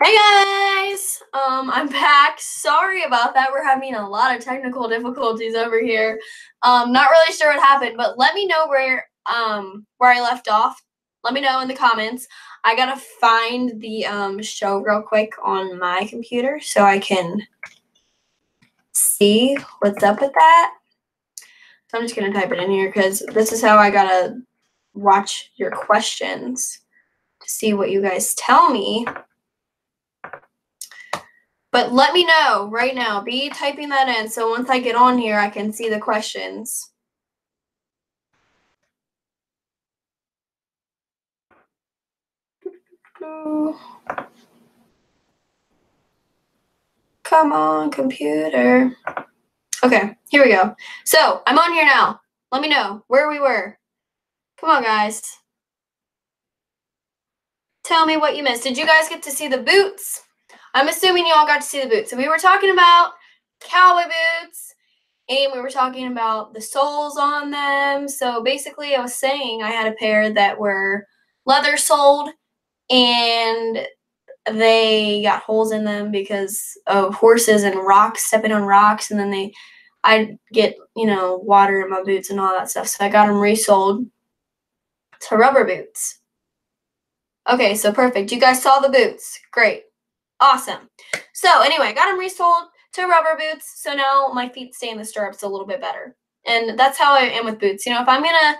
Hey guys, I'm back. Sorry about that. We're having a lot of technical difficulties over here. Not really sure what happened, but let me know where I left off. Let me know in the comments. I gotta find the show real quick on my computer so I can see what's up with that. So I'm just gonna type it in here because this is how I gotta watch your questions to see what you guys tell me. But let me know right now. Be typing that in so once I get on here, I can see the questions. Come on, computer. Okay, here we go. So I'm on here now. Let me know where we were. Come on, guys. Tell me what you missed. Did you guys get to see the boots? I'm assuming you all got to see the boots. So we were talking about cowboy boots, and we were talking about the soles on them. So basically, I was saying I had a pair that were leather soled, and they got holes in them because of horses and rocks, stepping on rocks, and then I'd get, water in my boots and all that stuff. So I got them resoled to rubber boots. Okay, so perfect. You guys saw the boots. Great. Awesome. So anyway, I got them resoled to rubber boots. So now my feet stay in the stirrups a little bit better. And that's how I am with boots. If I'm going to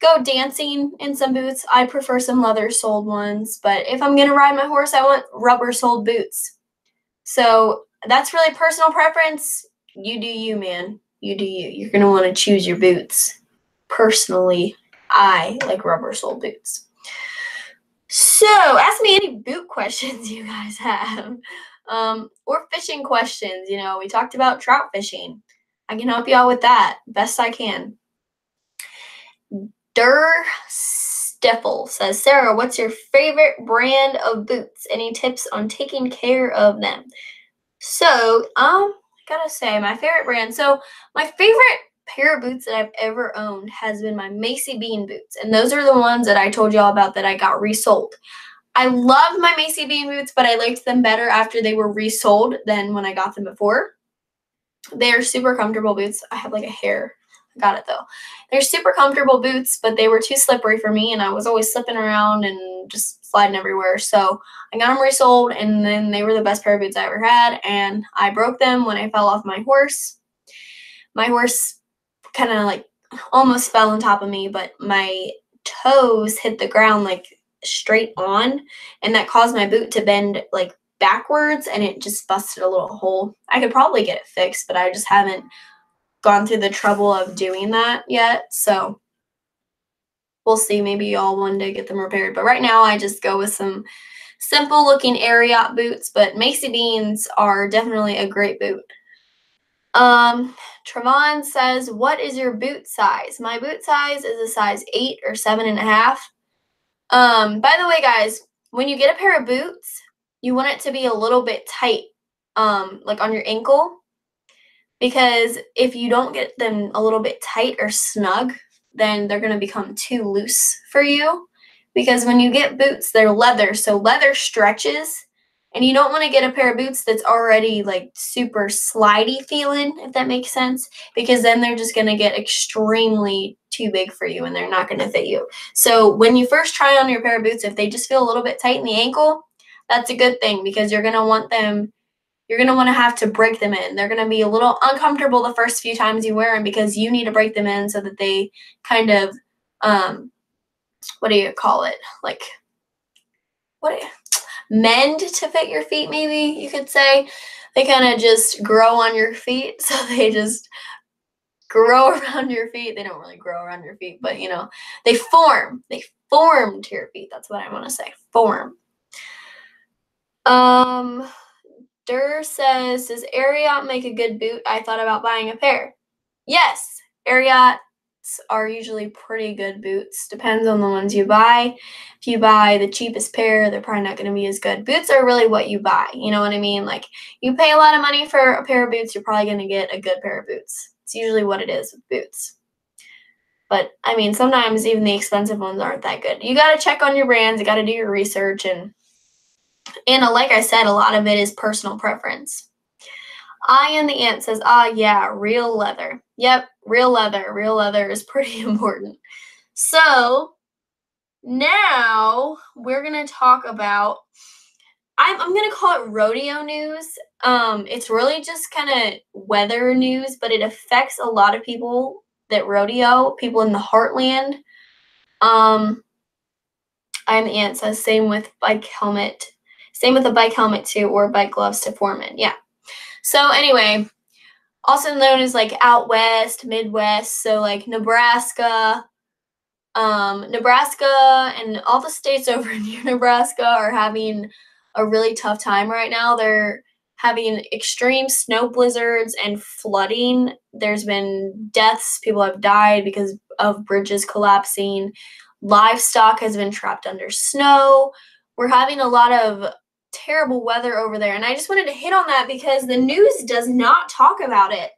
go dancing in some boots, I prefer some leather soled ones. But if I'm going to ride my horse, I want rubber soled boots. So that's really personal preference. You do you, man. You do you. You're going to want to choose your boots. Personally, I like rubber soled boots. So ask me any boot questions you guys have. Or fishing questions. We talked about trout fishing. I can help you out with that best I can. Stiffle says, Sarah, what's your favorite brand of boots? Any tips on taking care of them? So, I gotta say, my favorite brand. So, my favorite pair of boots that I've ever owned has been my Macy Bean boots. And those are the ones that I told you all about that I got resold. I loved my Macy Bean boots, but I liked them better after they were resold than when I got them before. They're super comfortable boots. I have like a hair. I got it though. They're super comfortable boots, but they were too slippery for me, and I was always slipping around and just sliding everywhere. So I got them resold, and then they were the best pair of boots I ever had, and I broke them when I fell off my horse. My horse kind of like almost fell on top of me, but my toes hit the ground like straight on, and that caused my boot to bend like backwards, and it just busted a little hole. I could probably get it fixed, but I just haven't gone through the trouble of doing that yet. So we'll see. Maybe y'all one day get them repaired. But right now I just go with some simple looking Ariat boots, but Macy Beans are definitely a great boot. Trevon says, what is your boot size? My boot size is a size 8 or 7.5. By the way, guys, when you get a pair of boots, you want it to be a little bit tight, like on your ankle, because if you don't get them a little bit tight or snug, then they're going to become too loose for you. Because when you get boots, they're leather, so leather stretches, and you don't want to get a pair of boots that's already like super slidey feeling, if that makes sense, because then they're just going to get extremely too big for you and they're not going to fit you. So when you first try on your pair of boots, if they just feel a little bit tight in the ankle, that's a good thing, because you're going to want to have to break them in. They're going to be a little uncomfortable the first few times you wear them, because you need to break them in so that they kind of, what do you call it? Like, mend to fit your feet, maybe you could say. They kind of just grow on your feet, so they just grow around your feet. They don't really grow around your feet, but they form. They form to your feet. That's what I want to say. Form. Durr says, does Ariat make a good boot? I thought about buying a pair. Yes, Ariats are usually pretty good boots. Depends on the ones you buy. If you buy the cheapest pair, they're probably not going to be as good. Boots are really what you buy. You know what I mean? Like, you pay a lot of money for a pair of boots, you're probably going to get a good pair of boots. It's usually what it is with boots. But, I mean, sometimes even the expensive ones aren't that good. You got to check on your brands. You got to do your research and And like I said, a lot of it is personal preference. I Am the Ant says, yeah, real leather. Yep, real leather. Real leather is pretty important. So now we're going to talk about, I'm going to call it rodeo news. It's really just kind of weather news, but it affects a lot of people that rodeo, people in the heartland. I Am the Ant says, same with bike helmet. Same with a bike helmet too, or bike gloves to foreman. Yeah. So anyway, also known as like out west, Midwest. So like Nebraska, Nebraska and all the states over near Nebraska are having a really tough time right now. They're having extreme snow blizzards and flooding. There's been deaths. People have died because of bridges collapsing. Livestock has been trapped under snow. We're having a lot of terrible weather over there. And I just wanted to hit on that because the news does not talk about it.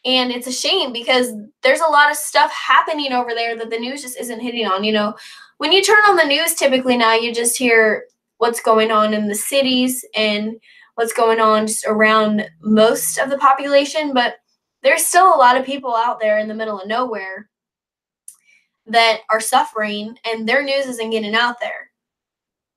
And it's a shame because there's a lot of stuff happening over there that the news just isn't hitting on. You know, when you turn on the news, typically now you just hear what's going on in the cities and what's going on just around most of the population. But there's still a lot of people out there in the middle of nowhere that are suffering and their news isn't getting out there.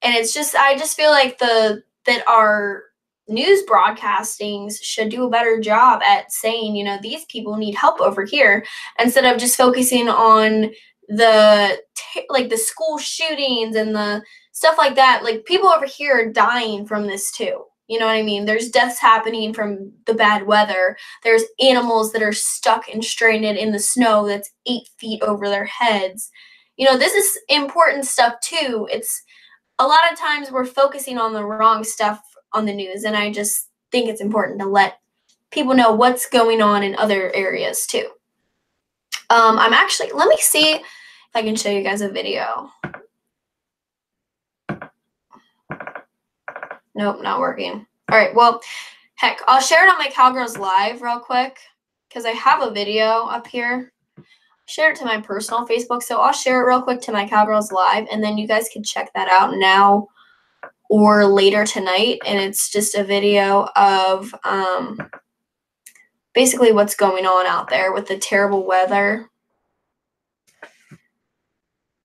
And it's just, I just feel like that our news broadcastings should do a better job at saying, you know, these people need help over here instead of just focusing on the school shootings and the stuff like that. Like people over here are dying from this too. You know what I mean? There's deaths happening from the bad weather. There's animals that are stuck and stranded in the snow that's 8 feet over their heads. You know, this is important stuff too. It's a lot of times we're focusing on the wrong stuff on the news, and I just think it's important to let people know what's going on in other areas too. I'm actually, let me see if I can show you guys a video. Nope, not working. All right, well, heck, I'll share it on my Cowgirls Live real quick because I have a video up here. Share it to my personal Facebook, so I'll share it real quick to my Cowgirls Live, and then you guys can check that out now or later tonight. And it's just a video of basically what's going on out there with the terrible weather.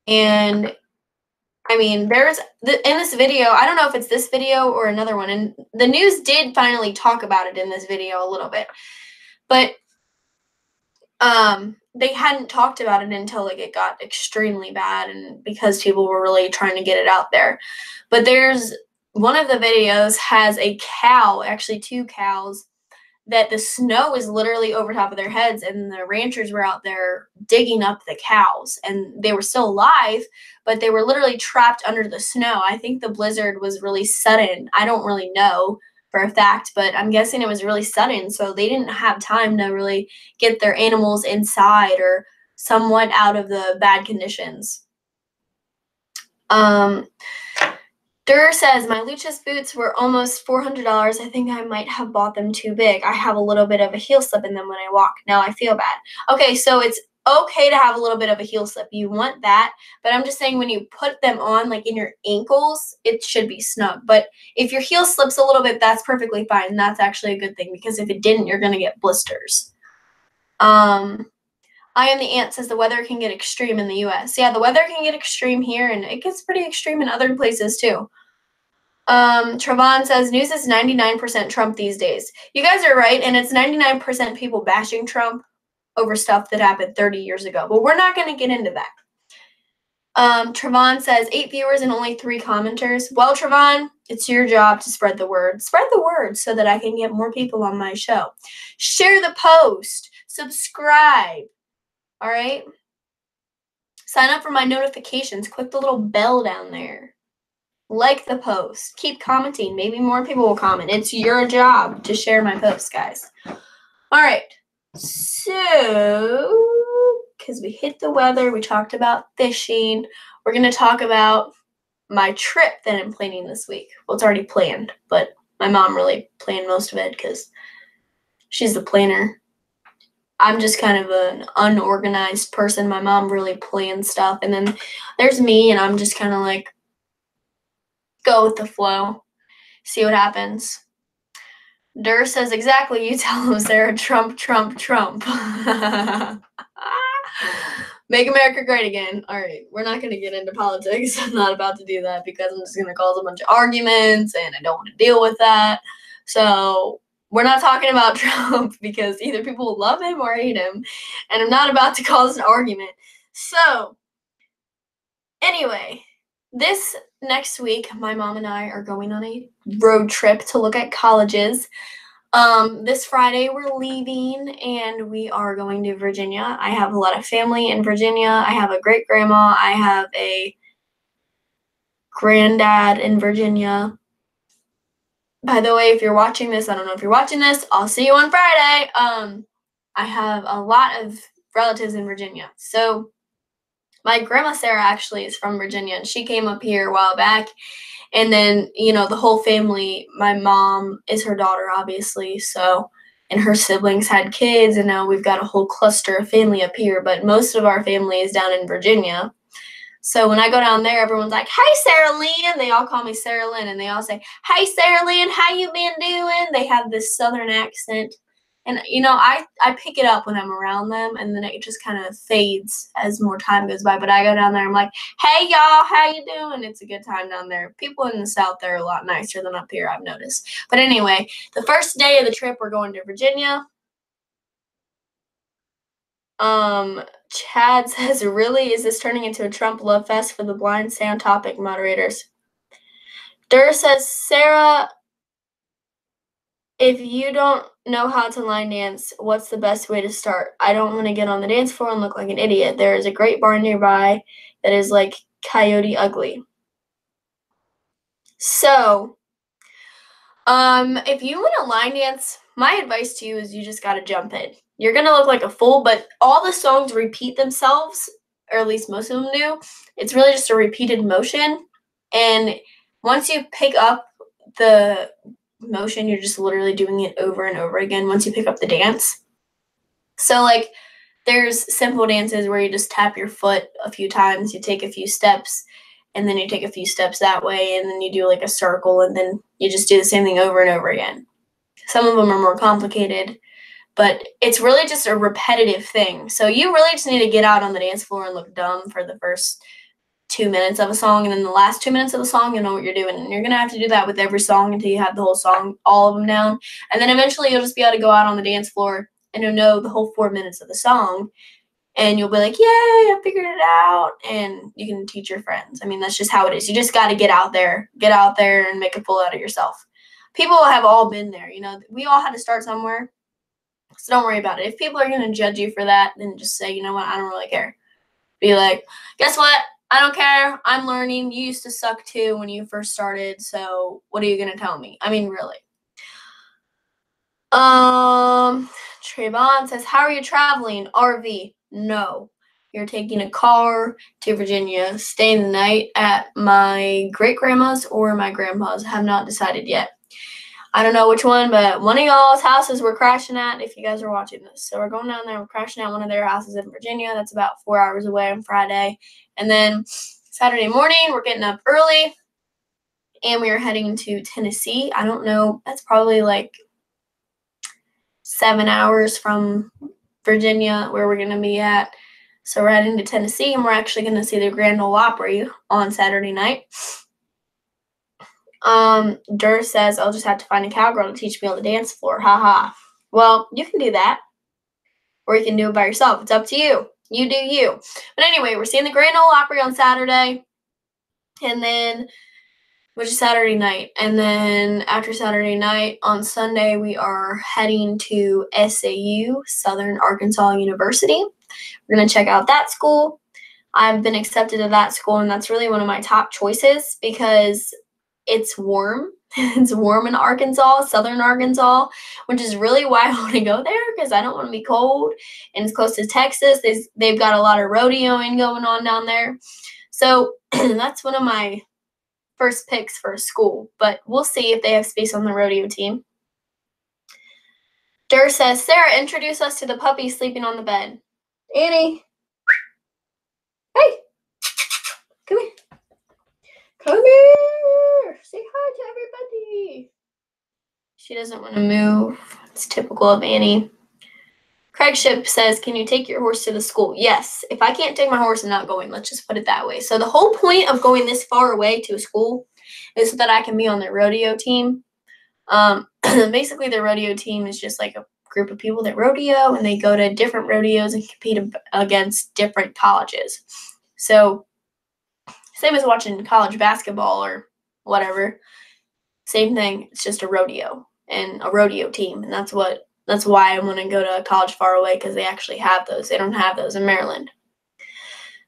And I mean, in this video, I don't know if it's this video or another one, and the news did finally talk about it in this video a little bit, but they hadn't talked about it until like it got extremely bad, and because people were really trying to get it out there. But there's one of the videos has a cow, actually 2 cows, that the snow is literally over top of their heads, and the ranchers were out there digging up the cows, and they were still alive, but they were literally trapped under the snow. I think the blizzard was really sudden. I don't really know for a fact, but I'm guessing it was really sudden, so they didn't have time to really get their animals inside or somewhat out of the bad conditions. Durr says, my Luchas boots were almost $400. I think I might have bought them too big. I have a little bit of a heel slip in them when I walk. Now I feel bad. Okay, so it's okay to have a little bit of a heel slip. You want that, but I'm just saying when you put them on, like in your ankles, it should be snug. But if your heel slips a little bit, that's perfectly fine. That's actually a good thing because if it didn't, you're going to get blisters. I Am the Ant says the weather can get extreme in the U.S. Yeah, the weather can get extreme here, and it gets pretty extreme in other places too. Trevon says news is 99% Trump these days. You guys are right, and it's 99% people bashing Trump over stuff that happened 30 years ago. But we're not going to get into that. Trevon says 8 viewers and only 3 commenters. Well, Trevon, it's your job to spread the word. Spread the word so that I can get more people on my show. Share the post. Subscribe. All right? Sign up for my notifications. Click the little bell down there. Like the post. Keep commenting. Maybe more people will comment. It's your job to share my posts, guys. All right. So, because we hit the weather, we talked about fishing. We're going to talk about my trip that I'm planning this week. Well, it's already planned, but my mom really planned most of it because she's the planner. I'm just kind of an unorganized person. My mom really plans stuff. And then there's me, and I'm just kind of like, go with the flow. See what happens. Durr says, exactly, you tell him, Sarah. Trump, Trump, Trump. Make America great again. All right, we're not going to get into politics. I'm not about to do that because I'm just going to cause a bunch of arguments, and I don't want to deal with that. So we're not talking about Trump because either people will love him or hate him, and I'm not about to cause an argument. So anyway, this next week, my mom and I are going on a road trip to look at colleges. This Friday we're leaving and we are going to Virginia. I have a lot of family in Virginia. I have a great grandma. I have a granddad in Virginia. By the way, if you're watching this, I don't know if you're watching this, I'll see you on Friday. I have a lot of relatives in Virginia. So my grandma Sarah actually is from Virginia, and she came up here a while back. And then, you know, the whole family, my mom is her daughter, obviously, so, and her siblings had kids, and now we've got a whole cluster of family up here, but most of our family is down in Virginia. So when I go down there, everyone's like, hey, Sarah Lynn. They all call me Sarah Lynn, and they all say, hey, Sarah Lynn, how you been doing? They have this southern accent. And, you know, I pick it up when I'm around them, and then it just kind of fades as more time goes by. But I go down there, I'm like, hey, y'all, how you doing? It's a good time down there. People in the South are a lot nicer than up here, I've noticed. But anyway, the first day of the trip, we're going to Virginia. Chad says, really, is this turning into a Trump love fest for the blind sound topic moderators? Durr says, Sarah, if you don't know how to line dance, what's the best way to start? I don't want to get on the dance floor and look like an idiot. There is a great bar nearby that is like Coyote Ugly. So, if you want to line dance, my advice to you is you just got to jump in. You're going to look like a fool, but all the songs repeat themselves, or at least most of them do. It's really just a repeated motion. And once you pick up the motion, you're just literally doing it over and over again once you pick up the dance. So, like, there's simple dances where you just tap your foot a few times, you take a few steps, and then you take a few steps that way, and then you do like a circle, and then you just do the same thing over and over again. Some of them are more complicated, but it's really just a repetitive thing. So you really just need to get out on the dance floor and look dumb for the first 2 minutes of a song, and then the last 2 minutes of the song, you know what you're doing. And you're going to have to do that with every song until you have the whole song, all of them down. And then eventually you'll just be able to go out on the dance floor and you'll know the whole 4 minutes of the song. And you'll be like, yay, I figured it out. And you can teach your friends. I mean, that's just how it is. You just got to get out there and make a fool out of yourself. People have all been there. You know, we all had to start somewhere. So don't worry about it. If people are going to judge you for that, then just say, you know what, I don't really care. Be like, guess what? I don't care. I'm learning. You used to suck too when you first started. So what are you going to tell me? I mean, really. Trayvon says, how are you traveling? RV. No. You're taking a car to Virginia, staying the night at my great-grandma's or my grandpa's. Have not decided yet. I don't know which one, but one of y'all's houses we're crashing at if you guys are watching this. So we're going down there. We're crashing at one of their houses in Virginia. That's about 4 hours away on Friday. And then Saturday morning, we're getting up early, and we are heading to Tennessee. I don't know. That's probably like 7 hours from Virginia where we're going to be at. So we're heading to Tennessee, and we're actually going to see the Grand Ole Opry on Saturday night. Durr says, I'll just have to find a cowgirl to teach me on the dance floor. Haha. Well, you can do that. Or you can do it by yourself. It's up to you. You do you. But anyway, we're seeing the Grand Ole Opry on Saturday. And then, which is Saturday night. And then after Saturday night, on Sunday, we are heading to SAU, Southern Arkansas University. We're going to check out that school. I've been accepted to that school, and that's really one of my top choices because it's warm. It's warm in Arkansas, Southern Arkansas, which is really why I want to go there because I don't want to be cold. And it's close to Texas. They've got a lot of rodeoing going on down there. So that's one of my first picks for a school. But we'll see if they have space on the rodeo team. Durr says, Sarah, introduce us to the puppy sleeping on the bed. Annie. Hey. Come here. Come here. Say hi to Annie. She doesn't want to move. It's typical of Annie. CraigShipp says, can you take your horse to the school? Yes. If I can't take my horse, I'm not going. Let's just put it that way. So the whole point of going this far away to a school is so that I can be on the rodeo team. Basically, the rodeo team is just like a group of people that rodeo, and they go to different rodeos and compete against different colleges. So same as watching college basketball or whatever. Same thing. It's just a rodeo and a rodeo team, and that's why I want to go to a college far away, because they actually have those. They don't have those in Maryland.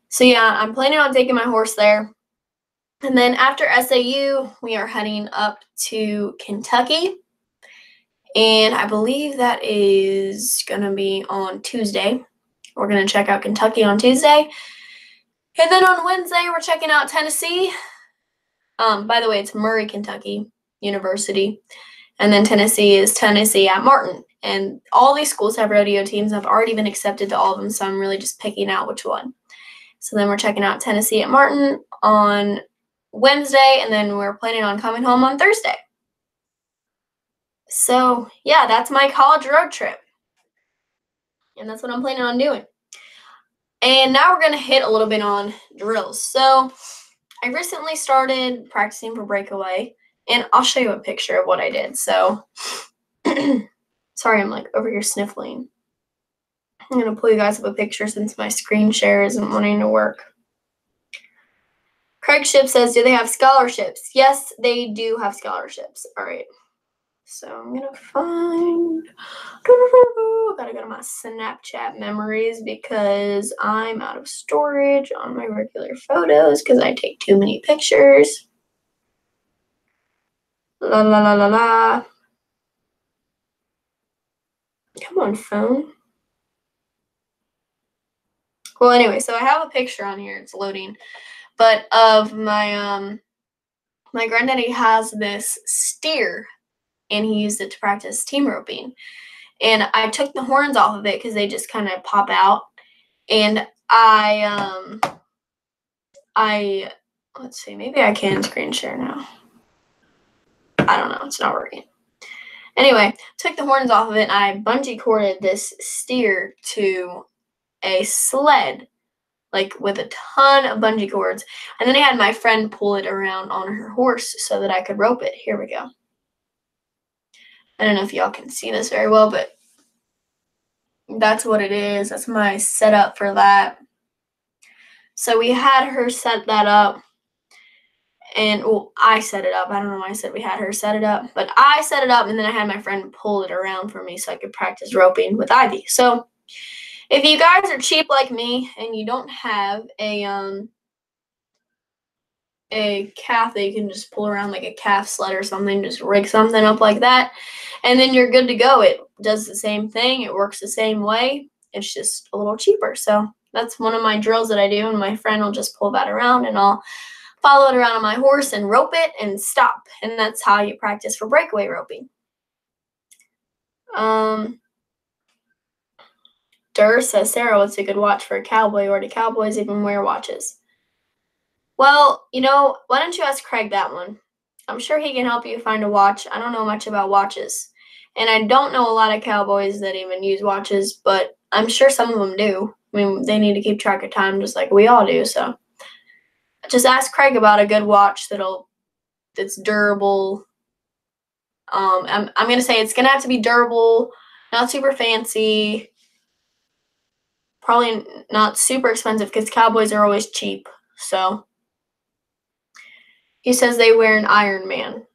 So yeah, I'm planning on taking my horse there. And then after SAU, we are heading up to Kentucky. And I believe that is going to be on Tuesday. We're going to check out Kentucky on Tuesday. And then on Wednesday, we're checking out Tennessee. By the way, it's Murray, Kentucky University. And then Tennessee is Tennessee at Martin. And all these schools have rodeo teams. I've already been accepted to all of them, so I'm really just picking out which one. So then we're checking out Tennessee at Martin on Wednesday, and then we're planning on coming home on Thursday. So, yeah, that's my college road trip. And that's what I'm planning on doing. And now we're going to hit a little bit on drills. So, I recently started practicing for breakaway, and I'll show you a picture of what I did. So, sorry, I'm like over here sniffling. I'm going to pull you guys up a picture since my screen share isn't wanting to work. CraigShipp says, do they have scholarships? Yes, they do have scholarships. All right. So I'm going to find, gotta go to my Snapchat memories because I'm out of storage on my regular photos because I take too many pictures. La la la la la. Come on, phone. Well, anyway, so I have a picture on here. It's loading. But of my, my granddaddy has this steer, and he used it to practice team roping. And I took the horns off of it because they just kind of pop out. And let's see, maybe I can screen share now. I don't know, it's not working. Anyway, took the horns off of it, and I bungee corded this steer to a sled, like with a ton of bungee cords. And then I had my friend pull it around on her horse so that I could rope it. Here we go. I don't know if y'all can see this very well, but that's what it is. That's my setup for that. So we had her set that up. And, well, I set it up. I don't know why I said we had her set it up. But I set it up, and then I had my friend pull it around for me so I could practice roping with Ivy. So if you guys are cheap like me and you don't have a calf that you can just pull around, like a calf sled or something, just rig something up like that, and then you're good to go. It does the same thing. It works the same way. It's just a little cheaper. So that's one of my drills that I do, and my friend will just pull that around, and I'll follow it around on my horse and rope it and stop. And that's how you practice for breakaway roping. Durr says, Sarah, what's a good watch for a cowboy, or do cowboys even wear watches? Well, you know, why don't you ask Craig that one? I'm sure he can help you find a watch. I don't know much about watches. And I don't know a lot of cowboys that even use watches, but I'm sure some of them do. I mean, they need to keep track of time just like we all do, so just ask Craig about a good watch that's durable. I'm gonna say it's gonna have to be durable, not super fancy, probably not super expensive because cowboys are always cheap. So he says they wear an Iron Man.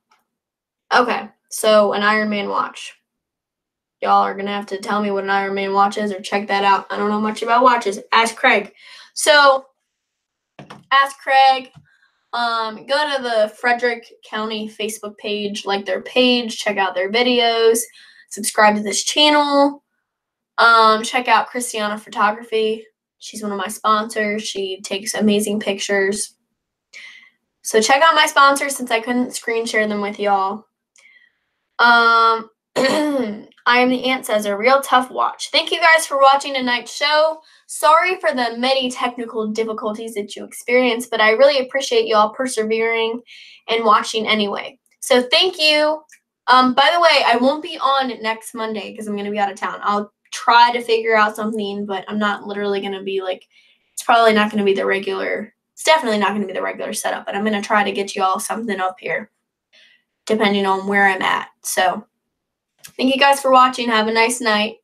Okay, so an Iron Man watch. Y'all are gonna have to tell me what an Iron Man watch is or check that out. I don't know much about watches. Ask Craig. So ask Craig. Go to the Frederick County Facebook page, like their page, check out their videos, subscribe to this channel, check out Christiana Photography. She's one of my sponsors. She takes amazing pictures. So check out my sponsors since I couldn't screen share them with y'all. I Am the Ant says, a real tough watch. Thank you guys for watching tonight's show. Sorry for the many technical difficulties that you experienced, but I really appreciate y'all persevering and watching anyway. So thank you. By the way, I won't be on next Monday because I'm going to be out of town. I'll try to figure out something, but I'm not literally going to be like, it's probably not going to be the regular, it's definitely not going to be the regular setup, but I'm going to try to get you all something up here depending on where I'm at. So thank you guys for watching. Have a nice night.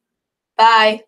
Bye.